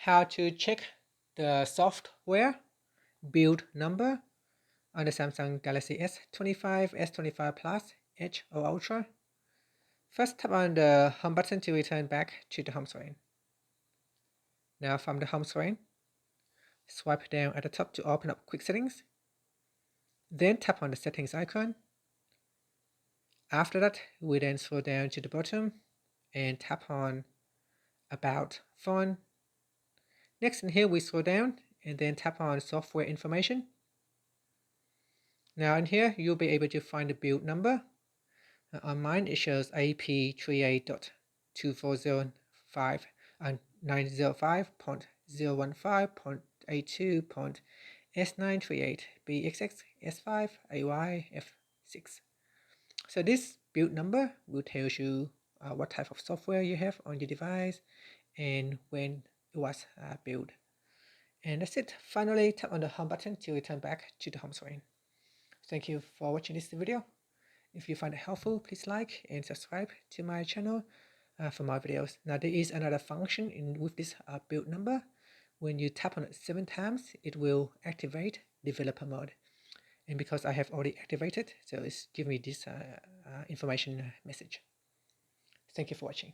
how to check the software build number on the Samsung Galaxy S25, S25 Plus, Edge or Ultra. First, tap on the home button to return back to the home screen. Now from the home screen, swipe down at the top to open up Quick Settings. Then tap on the settings icon. After that, we then scroll down to the bottom and tap on About Phone. Next in here, we scroll down and then tap on Software Information. Now in here, you'll be able to find the build number. On mine, it shows AP3A.240.905.82.S938BXX S5AYF6. So this build number will tell you what type of software you have on your device and when it was built. And that's it. Finally, tap on the home button to return back to the home screen. Thank you for watching this video. If you find it helpful, please like and subscribe to my channel for more videos. Now there is another function with this build number. When you tap on it 7 times, it will activate developer mode. And because I have already activated, so it's giving me this information message. Thank you for watching.